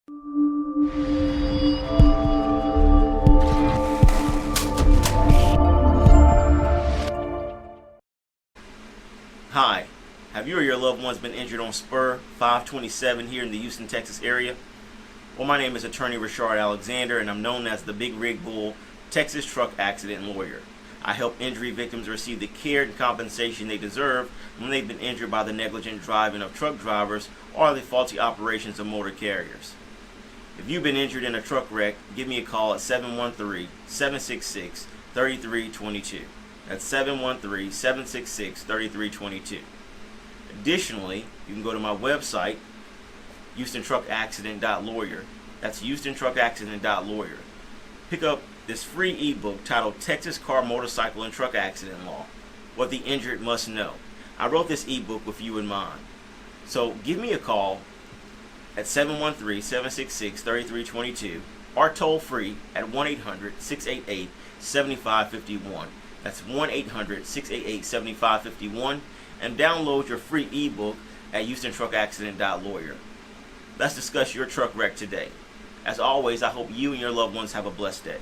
Hi, have you or your loved ones been injured on Spur 527 here in the Houston, Texas area? Well, my name is attorney Reshard Alexander, and I'm known as the Big Rig Bull Texas truck accident lawyer. I help injury victims receive the care and compensation they deserve when they've been injured by the negligent driving of truck drivers or the faulty operations of motor carriers. If you've been injured in a truck wreck, give me a call at 713-766-3322. That's 713-766-3322. Additionally, you can go to my website, HoustonTruckAccident.lawyer. That's HoustonTruckAccident.lawyer. Pick up this free ebook titled Texas Car, Motorcycle, and Truck Accident Law, What the Injured Must Know. I wrote this ebook with you in mind. So give me a call at 713-766-3322 or toll free at 1-800-688-7551. That's 1-800-688-7551, and download your free ebook at HoustonTruckAccident.lawyer. Let's discuss your truck wreck today. As always, I hope you and your loved ones have a blessed day.